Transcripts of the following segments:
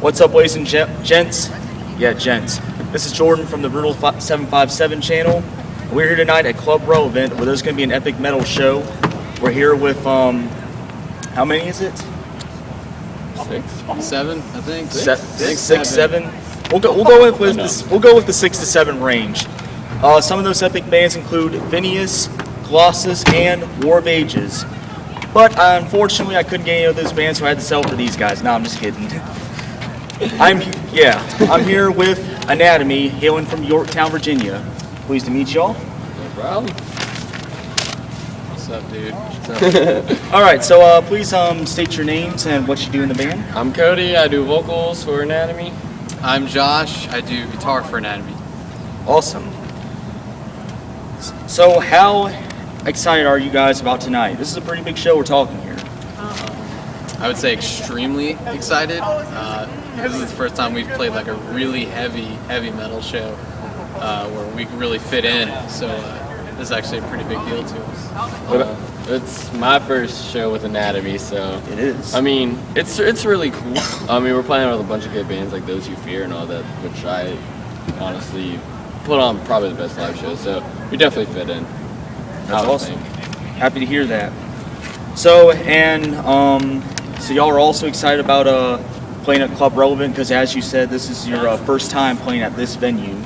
What's up, ladies and gents? Yeah, gents. This is Jordan from the Brutal 757 channel. We're here tonight at Club Relevant, where there's going to be an epic metal show. We're here with, how many is it? 6, 7, I think. Six, seven. We'll go with the 6 to 7 range. Some of those epic bands include Phineas, Colossus, and War of Ages. But unfortunately, I couldn't get any of those bands, so I had to sell for these guys. No, I'm just kidding. I'm here with Anatomy, hailing from Yorktown, Virginia. Pleased to meet y'all. No problem. What's up, dude? What's up? All right, so please state your names and what you do in the band. I'm Cody. I do vocals for Anatomy. I'm Josh. I do guitar for Anatomy. Awesome. So how excited are you guys about tonight? This is a pretty big show we're talking here. I would say extremely excited. This is the first time we've played like a really heavy metal show where we really fit in. So this is actually a pretty big deal to us. It's my first show with Anatomy, so It is. I mean, it's really cool. I mean, we're playing with a bunch of good bands like Those You Fear and all that, which I honestly put on probably the best live show. So we definitely fit in. That's I would awesome. think. Happy to hear that. So so y'all are also excited about playing at Club Relevant because, as you said, this is your first time playing at this venue.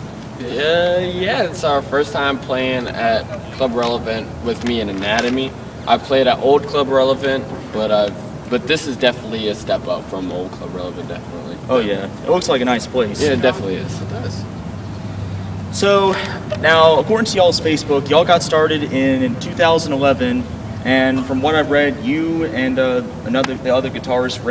Yeah, it's our first time playing at Club Relevant with me and Anatomy. I played at Old Club Relevant, but this is definitely a step up from Old Club Relevant, definitely. Oh yeah, it looks like a nice place. Yeah, it definitely is. It does. So now, according to y'all's Facebook, y'all got started in 2011, and from what I've read, you and the other guitarist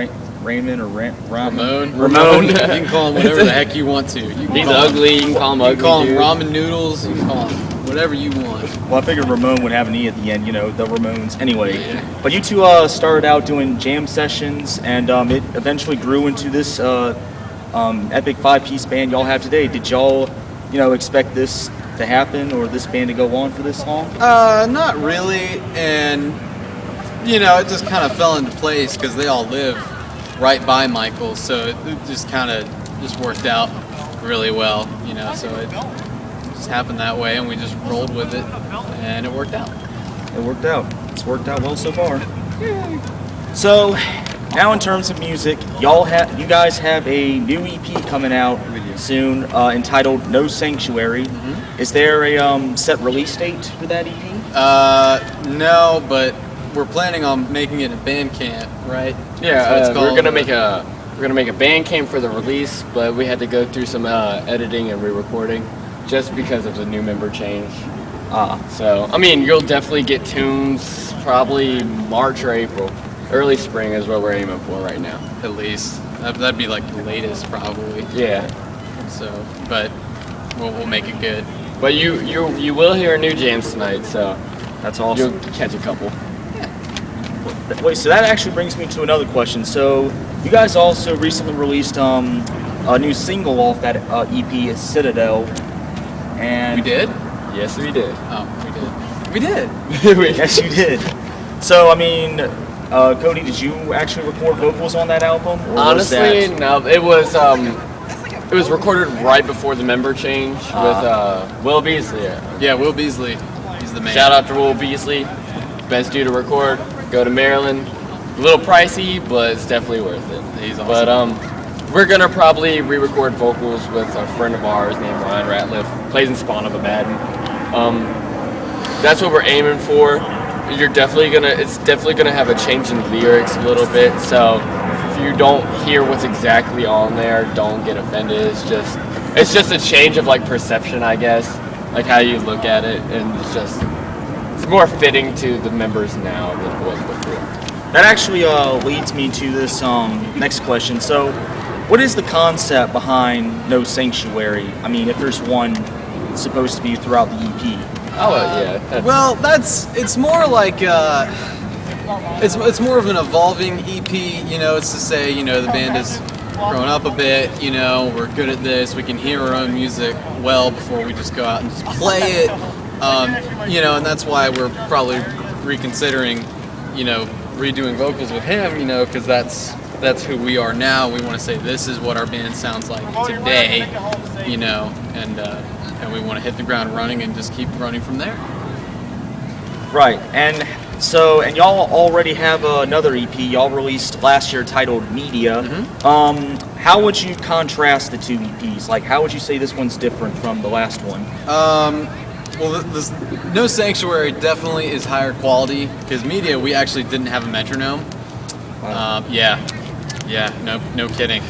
Raymond or Ramon. Ramon. You can call him whatever the heck you want to. He's ugly, you can call him You ugly. can call him dude. ramen noodles. You can call him whatever you want. Well, I figured Ramon would have an E at the end, you know, the Ramones. Anyway, but you two started out doing jam sessions, and it eventually grew into this epic 5-piece band y'all have today. Did y'all, expect this to happen or this band to go on for this long? Not really, and it just kind of fell into place because they all live right by Michael, so it just kind of worked out really well, so it just happened that way, and we just rolled with it, and it worked out. It worked out. It's worked out well so far. So, now in terms of music, you guys have a new EP coming out soon entitled No Sanctuary. Is there a set release date for that EP? No, but we're planning on making it a Bandcamp, right? Yeah, So it's we're called, gonna make a Bandcamp for the release, but we had to go through some editing and re-recording just because of the new member change. So I mean, you'll definitely get tunes probably March or April. Early spring is what we're aiming for right now. at least. That'd be like the latest, probably. Yeah, So, but we'll make it good. but you will hear new jams tonight, so That's awesome. you'll catch a couple. Wait, so that actually brings me to another question. So, you guys also recently released a new single off that EP, Citadel. And We did? Yes, we did. Oh, we did. Yes, you did. So, I mean, Cody, did you actually record vocals on that album? Or was Honestly, that... no. It was recorded right before the member change with Will Beasley. Yeah, Will Beasley. He's the man. Shout out to Will Beasley, best dude to record. Go to Maryland. A little pricey, but it's definitely worth it. He's awesome. But we're gonna probably re-record vocals with a friend of ours named Ryan Ratliff. Plays in Spawn of Abaddon. That's what we're aiming for. It's definitely gonna have a change in lyrics a little bit. So if you don't hear what's exactly on there, don't get offended. It's just a change of like perception, I guess, like how you look at it, and it's more fitting to the members now than it was before. That actually leads me to this next question. So, what is the concept behind No Sanctuary? I mean, if there's one supposed to be throughout the EP. Oh yeah. Well, it's more like it's more of an evolving EP. It's to say the band has grown up a bit. We're good at this. We can hear our own music well before we just go out and just play it. And that's why we're probably reconsidering, redoing vocals with him. Because that's that's who we are now. We want to say this is what our band sounds like today, you know, and we want to hit the ground running and just keep running from there. Right, and so, and y'all already have another EP y'all released last year titled Media. How would you contrast the two EPs? Like, how would you say this one's different from the last one? Well, this No Sanctuary definitely is higher quality, because Media, we actually didn't have a metronome. Wow. Yeah, no kidding.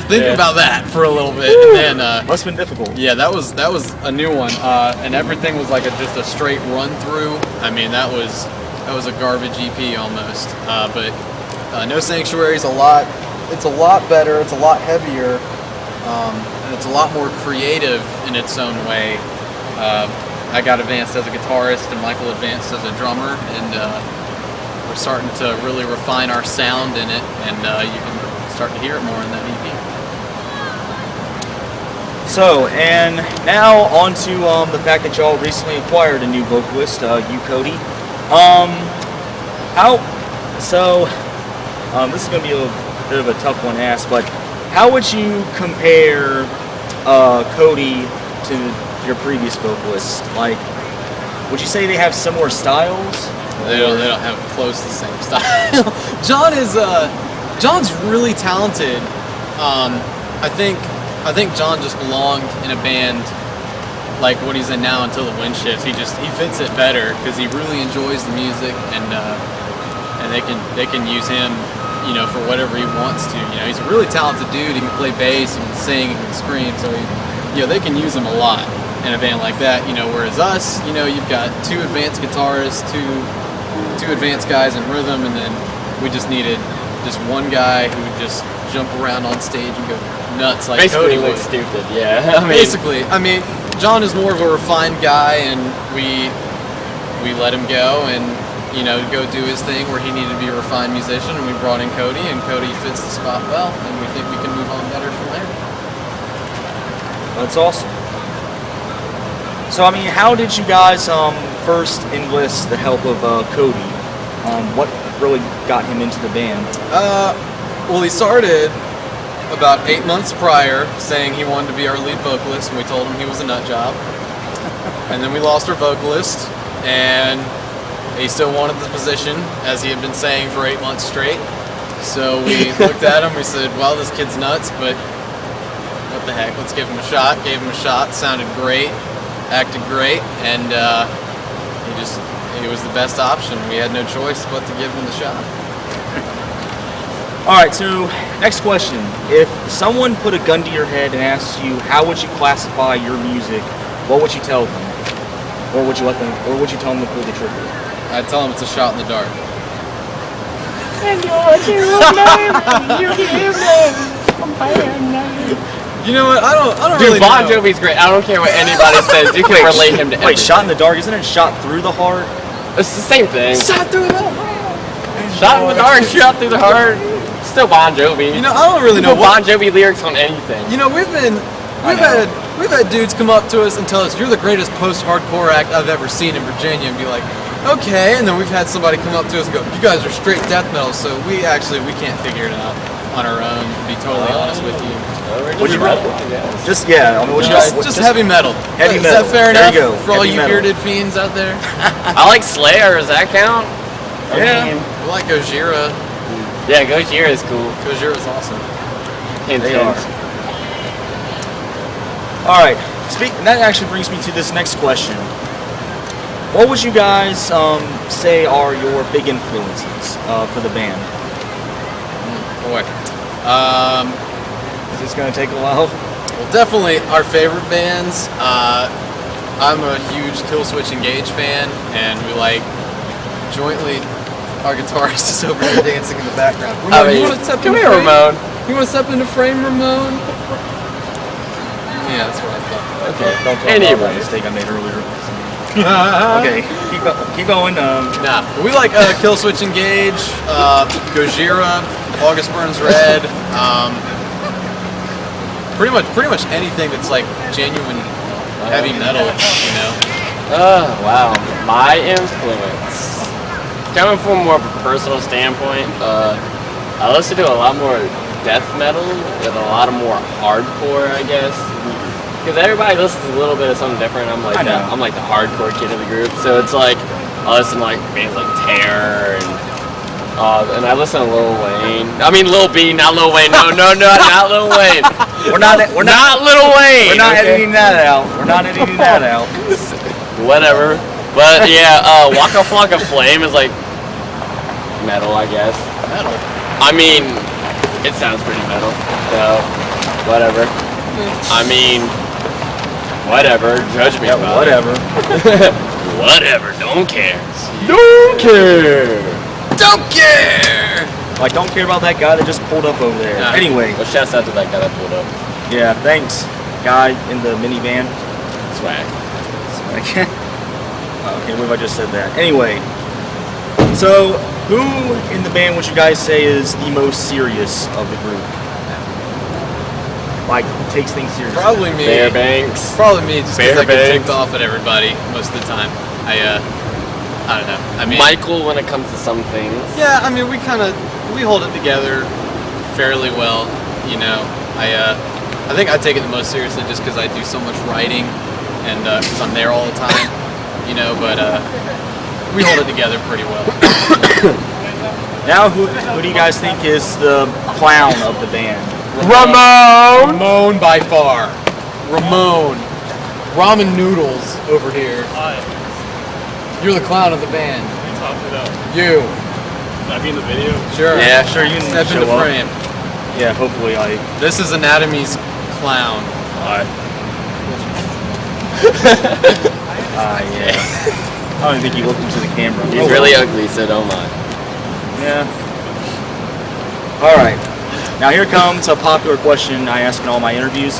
Think about that for a little bit, and then Must have been difficult. yeah, that was a new one, and everything was like just a straight run through. I mean, that was a garbage EP almost, but No Sanctuary is a lot better. It's a lot heavier, and it's a lot more creative in its own way. I got advanced as a guitarist, and Michael advanced as a drummer, and we're starting to really refine our sound in it, and you can start to hear it more in that EP. So, and now on to the fact that y'all recently acquired a new vocalist, you, Cody. This is going to be a bit of a tough one to ask, but how would you compare Cody to your previous vocalist? Like, would you say they have similar styles? They don't have close to the same style. John's really talented. I think John just belonged in a band like what he's in now until the wind shifts. He fits it better because he really enjoys the music, and they can use him, you know, for whatever he wants to. You know, he's a really talented dude. He can play bass, he can sing, he can scream. So they can use him a lot in a band like that. You know, whereas us, you know, you've got two advanced guitarists, two advanced guys in rhythm, and then we just needed just one guy who would just jump around on stage and go nuts like Basically Cody would. look stupid, yeah. I mean, John is more of a refined guy, and we let him go and, you know, go do his thing where he needed to be a refined musician, and we brought in Cody, and Cody fits the spot well, and we think we can move on better from there. That's awesome. So, I mean, how did you guys first enlist the help of Cody? What really got him into the band? Well, he started about 8 months prior saying he wanted to be our lead vocalist, and we told him he was a nut job. And then we lost our vocalist, and he still wanted the position, as he had been saying for 8 months straight. So we looked at him, we said, well, this kid's nuts, but what the heck, let's give him a shot. Gave him a shot, sounded great, acted great, and he was the best option. We had no choice but to give him the shot. All right, so next question. If someone put a gun to your head and asked you, how would you classify your music, what would you tell them? Or would you tell them to pull the trigger? I'd tell him it's a shot in the dark. You know what? I don't Dude, really Bon know. Jovi's great. I don't care what anybody says. You can relate him to everything. Wait, shot in the dark? Isn't it shot through the heart? It's the same thing. Shot through the heart. Shot in the dark, shot through the heart. Still Bon Jovi. You know, I don't really You know put Bon Jovi lyrics on anything. You know, we've had dudes come up to us and tell us, you're the greatest post-hardcore act I've ever seen in Virginia, and be like, okay. And then we've had somebody come up to us and go, you guys are straight death metal, so we can't figure it out on our own, to be totally honest with you. Would you just Just heavy metal. Heavy Is metal. that fair There enough you go. for all Heavy you metal. bearded fiends out there? I like Slayer. Does that count? Yeah. We like Gojira. Yeah, Gojira is cool. Gojira's awesome. They are. All right. That actually brings me to this next question. What would you guys say are your big influences for the band? Boy. Is this going to take a while? Well, definitely our favorite bands. I'm a huge Killswitch Engage fan, and we like jointly. Our guitarist is over there dancing in the background. Ramon, you want to step come into here, frame? Ramon. You want to step into frame, Ramon? Yeah, that's what I thought. Okay. Don't talk Anyway. about that mistake I made earlier. Okay. Keep going. Nah, we like Killswitch Engage, Gojira, August Burns Red. Pretty much anything that's like genuine heavy metal, you know. Oh, wow. My influence. coming from more of a personal standpoint, I listen to a lot more death metal and a lot of more hardcore, I guess. Because everybody listens to a little bit of something different. I'm like the hardcore kid of the group, so it's like I listen to like bands like Terror and I listen to Lil Wayne. I mean Lil B, not Lil Wayne. No, not Lil Wayne. We're not Lil Wayne. We're not okay? editing that out. We're not editing that out. Whatever. But yeah, Waka Flocka Flame is like metal, I guess. Metal. I mean, it sounds pretty metal, so whatever. I mean, whatever. Judge me. Yeah, about whatever. It. Whatever. Don't care. Don't care. Don't care. Like, don't care about that guy that just pulled up over there. Nah. Anyway, Well, shouts out to that guy that pulled up. yeah, thanks, guy in the minivan. Swag. Okay, what if I just said that? Anyway, so who in the band would you guys say is the most serious of the group? Like, takes things seriously. Probably me. Fairbanks. Probably me, just because I get Fairbanks. ticked off at everybody most of the time. I don't know. I mean, Michael when it comes to some things. yeah, I mean, we hold it together fairly well. You know, I think I take it the most seriously just because I do so much writing and because I'm there all the time. You know, but we hold it together pretty well. Now, who do you guys think is the clown of the band? Ramon by far. Ramon. Ramen noodles over here. You're the clown of the band. You. Can I be in the video? Sure. Yeah. Sure, you can Step show into up. frame. Yeah, hopefully, like, This is Anatomy's clown. yeah. I don't even think you looked into the camera. He's Oh, really well. ugly, so don't mind. Yeah. All right. Now here comes a popular question I ask in all my interviews.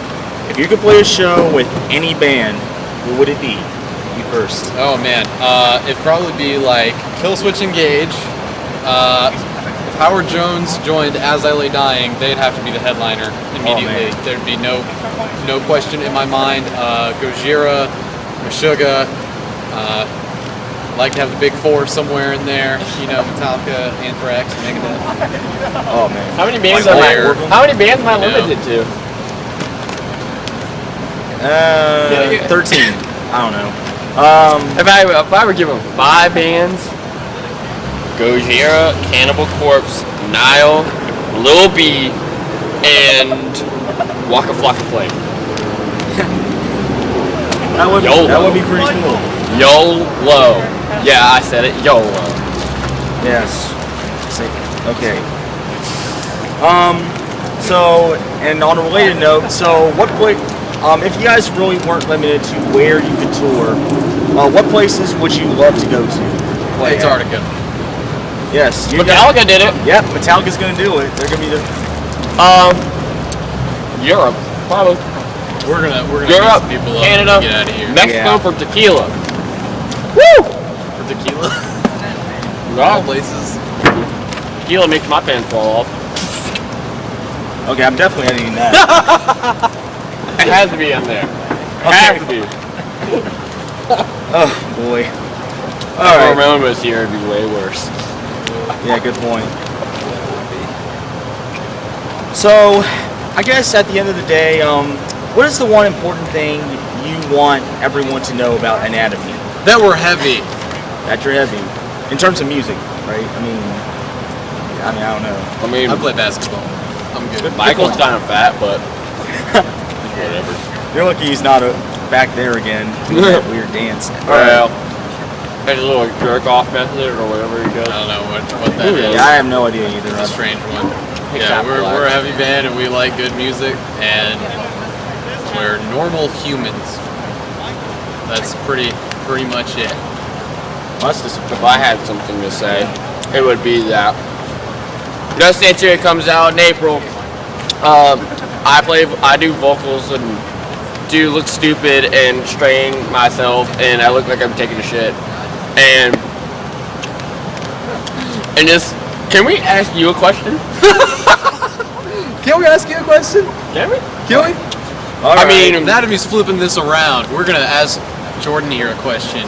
If you could play a show with any band, who would it be? You first. Oh man, it'd probably be like Killswitch Engage. If Howard Jones joined As I Lay Dying, they'd have to be the headliner immediately. man. There'd be no question in my mind. Gojira, Meshuggah. Like to have the big four somewhere in there. You know, Metallica, Anthrax, Megadeth. Oh man. How many bands Like am Slayer. I No. limited to? 13. I don't know. If I were given 5 bands, Gojira, Cannibal Corpse, Nile, Lil B, and Waka Flocka Flame. That would be pretty cool. YOLO. Yeah, I said it. YOLO. Yes. Okay. So, and on a related note, so what point? If you guys really weren't limited to where you could tour, what places would you love to go to? Play at? Antarctica. Yes. Metallica did it. Yep, Metallica's gonna do it. They're gonna be the. Europe. Probably. We're gonna Europe, beat some people up Canada, and get out of here. Mexico Yeah. for tequila. For tequila. All No, places. tequila makes my pants fall off. Okay, I'm definitely editing that. It has to be in there. Has to be. Oh boy. If All right. Ramon was here, it'd be way worse. Yeah, good point. So, I guess at the end of the day, what is the one important thing you want everyone to know about Anatomy? That we're heavy. That you're heavy, in terms of music, right? I mean, I don't know. I mean, I play basketball. I'm good. Michael's kind of fat, but whatever. You're lucky he's not back there again doing that weird dance. Well, his little jerk off method or whatever he does. I don't know what that is. Yeah, I have no idea either. It's a strange one. It's Yeah, not we're black. a heavy band and we like good music and we're normal humans. That's pretty much it. Must have. If I had something to say, it would be that No Sanctuary comes out in April. I do vocals and do look stupid and straying myself, and I look like I'm taking a shit. And just, can we ask you a question? Can we ask you a question? Can we? Can we? All I right. mean, Anatomy's flipping this around. We're gonna ask Jordan here a question.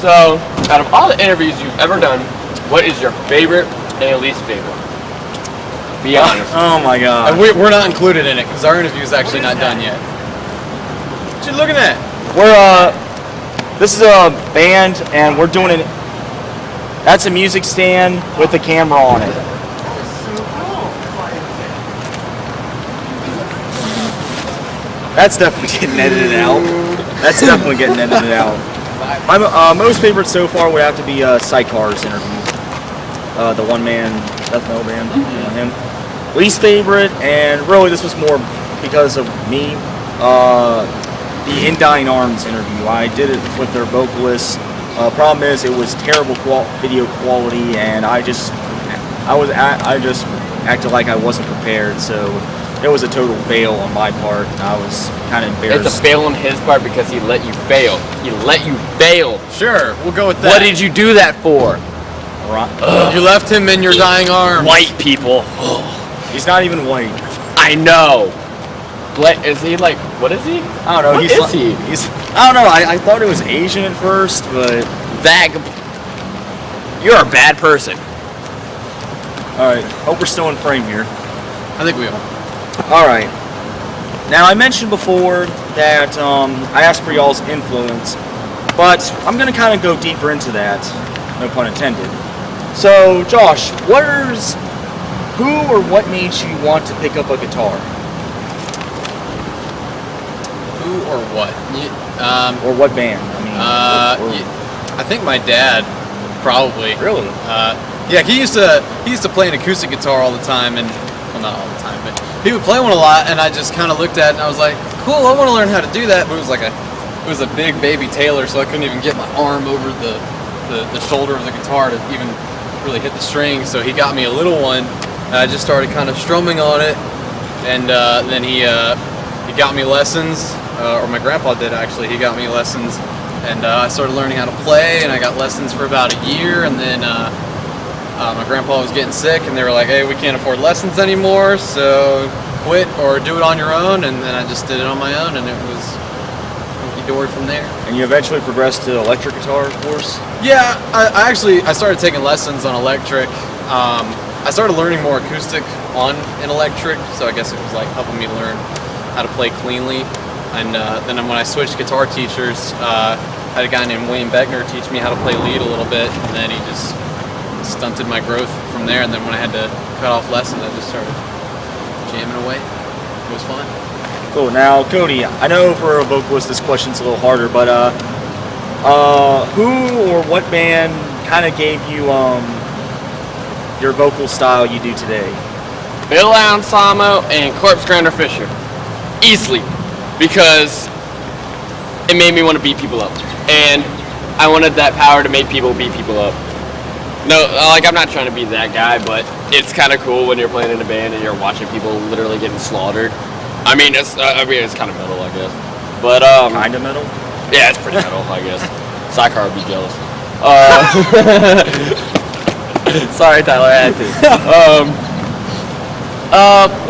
so out of all the interviews you've ever done, what is your favorite and least favorite? Be honest. Oh my God. And we're not included in it because our interview is actually not done yet. What you looking at? This is a band, and we're doing it. That's a music stand with a camera on it. That's definitely getting edited out. That's definitely getting edited out. My most favorite so far would have to be Sidecar's interview. The one-man death metal band, you know, him. Least favorite, and really this was more because of me, the In Dying Arms interview. I did it with their vocalist. Problem is, it was terrible video quality, and I just acted like I wasn't prepared, so it was a total fail on my part, and I was kind of embarrassed. It's a fail on his part because he let you fail. He let you fail. Sure, we'll go with that. What did you do that for? You left him in your dying arms. White people. He's not even white. I know. Is he like, what is he? I don't know. What He's is like, he? I don't know. I thought it was Asian at first, but You're a bad person. all right. Hope we're still in frame here. I think we are. All right. Now I mentioned before that I asked for y'all's influence, but I'm gonna kind of go deeper into that. No pun intended. So, Josh, who or what made you want to pick up a guitar? Who or what? Or what band? I mean, I think my dad, probably. really? Yeah, he used to play an acoustic guitar all the time, and well, not all the time, but he would play one a lot, and I just kind of looked at it and I was like, cool, I want to learn how to do that. But it was a big baby Taylor, so I couldn't even get my arm over the shoulder of the guitar to even really hit the strings. So he got me a little one, and I just started kind of strumming on it, and then he got me lessons, or my grandpa did actually. He got me lessons, and I started learning how to play, and I got lessons for about a year, and then my grandpa was getting sick, and they were like, hey, we can't afford lessons anymore, so quit or do it on your own. And then I just did it on my own, and it was hunky-dory from there. And you eventually progressed to electric guitar, of course? Yeah, I started taking lessons on electric. I started learning more acoustic on an electric, so I guess it was like helping me learn how to play cleanly. And then when I switched guitar teachers, I had a guy named Wayne Beckner teach me how to play lead a little bit, and then he just stunted my growth from there. And then when I had to cut off lessons, I just started jamming away. It was fun. Cool. Now, Cody, I know for a vocalist this question's a little harder, but who or what band kind of gave you your vocal style you do today? Bill Ansamo and Corpse Grinder Fisher. Easily. Because it made me want to beat people up. And I wanted that power to make people beat people up. No, like, I'm not trying to be that guy, but it's kind of cool when you're playing in a band and you're watching people literally getting slaughtered. I mean, it's kind of metal, I guess. But, Kind of metal? yeah, it's pretty metal, I guess. Sidecar would be jealous. Sorry, Tyler, I had to.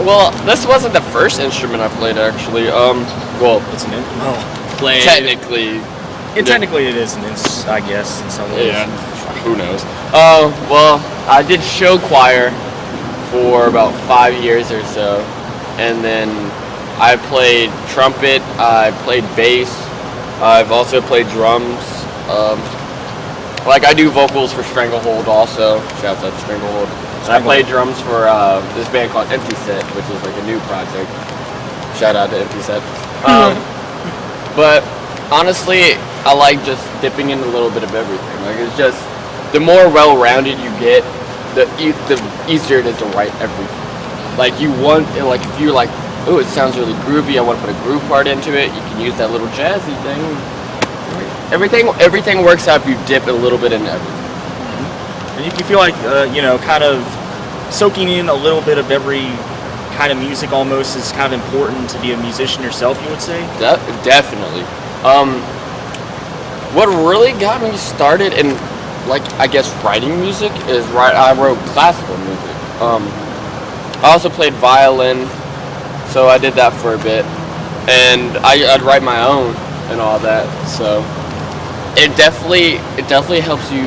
Well, this wasn't the first instrument I played, actually. Well, It's an Played. technically, technically it is an I guess, in some ways. yeah, who knows. Well, I did show choir for about 5 years or so, and then I played trumpet, I played bass, I've also played drums. Like, I do vocals for Stranglehold also. Shouts out to Stranglehold. And I played drums for this band called Empty Set, which is like a new project. Shout out to Empty Set. But honestly, I like just dipping in a little bit of everything. Like, it's just, the more well-rounded you get, the easier it is to write everything. Like, like, if you're like, oh, it sounds really groovy, I want to put a groove part into it, you can use that little jazzy thing. Everything works out if you dip a little bit into everything. And you feel like, kind of soaking in a little bit of every kind of music almost is kind of important to be a musician yourself, you would say? Definitely. What really got me started in, like, I guess writing music is I wrote classical music. I also played violin, so I did that for a bit, and I'd write my own and all that. So it definitely helps you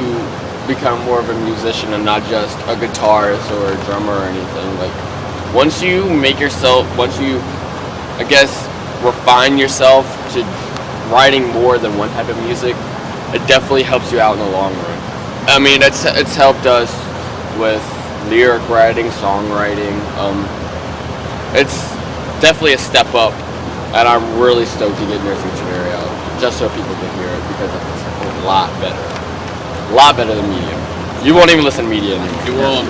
become more of a musician and not just a guitarist or a drummer or anything. Like once you I guess refine yourself to writing more than one type of music, it definitely helps you out in the long run. I mean, it's helped us with lyric writing, songwriting. It's definitely a step up, and I'm really stoked to get Nursing Scenario out just so people can hear it because it's a lot better than Medium. You won't even listen to Medium anymore. You won't.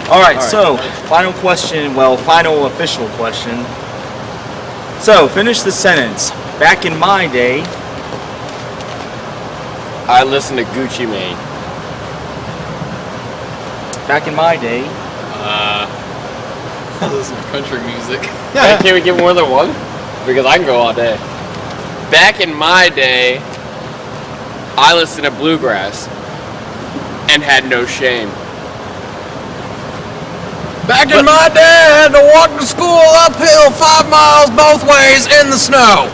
All right, so final question, final official question. So, finish the sentence. Back in my day, I listen to Gucci Mane. back in my day, I listen to country music. Hey, can we get more than one? Because I can go all day. Back in my day, I listened to bluegrass and had no shame. Back in my day, I had to walk to school uphill 5 miles both ways in the snow.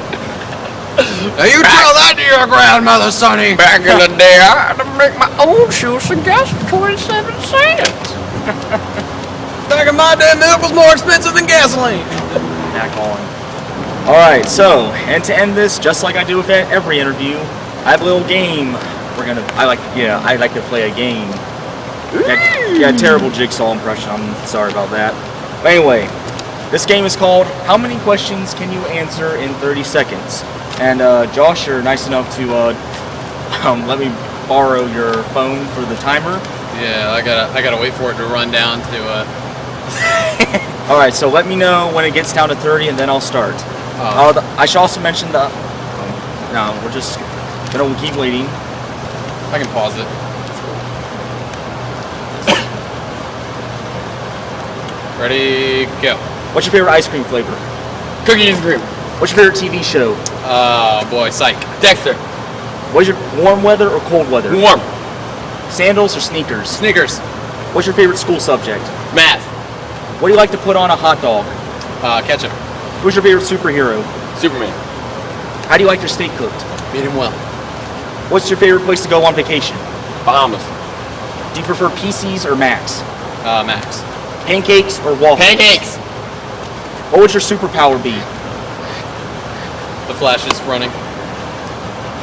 Now you tell that to your grandmother, Sonny. Back in the day, I had to make my own shoes and gas for 27 cents. Back in my day, milk was more expensive than gasoline. back on. All right, so, and to end this, just like I do with every interview, I have a little game. I like to play a game. Yeah, terrible Jigsaw impression. I'm sorry about that. But anyway, this game is called How Many Questions Can You Answer in 30 Seconds? And Josh, you're nice enough to let me borrow your phone for the timer. Yeah, I gotta wait for it to run down to. All right, so let me know when it gets down to 30, and then I'll start. I should also mention the. No, we're just gonna keep waiting. I can pause it. Ready, go. What's your favorite ice cream flavor? Cookies and cream. What's your favorite TV show? Oh boy, Psych. Dexter. What's your warm weather or cold weather? Warm. Sandals or sneakers? Sneakers. What's your favorite school subject? Math. What do you like to put on a hot dog? Ketchup. Who's your favorite superhero? Superman. How do you like your steak cooked? Medium well. What's your favorite place to go on vacation? Bahamas. Do you prefer PCs or Macs? Max. Pancakes or waffles? Pancakes. What would your superpower be? The Flash is running.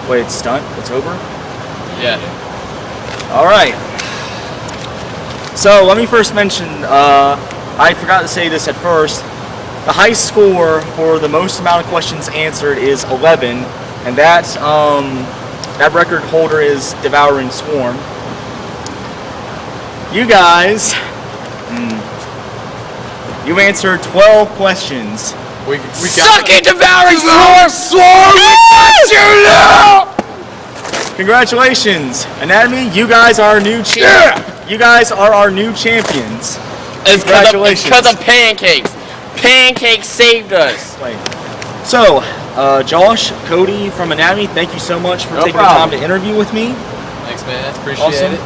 Wait, it's done? It's over? Yeah. All right. So let me first mention, I forgot to say this at first. The high score for the most amount of questions answered is 11, and that record holder is Devouring Swarm. You guys, you answered 12 questions. We got Suck it, Devouring Swarm! You know! Congratulations, Anatomy. You guys are our new You guys are our new champions. It's Congratulations. because of pancakes. Pancakes saved us. Wait. So, Josh, Cody from Anatomy, thank you so much for No taking problem. the time to interview with me. Thanks, man. Appreciate Awesome. it.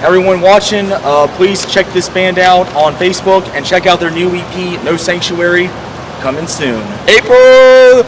Everyone watching, please check this band out on Facebook and check out their new EP, No Sanctuary, coming soon. April.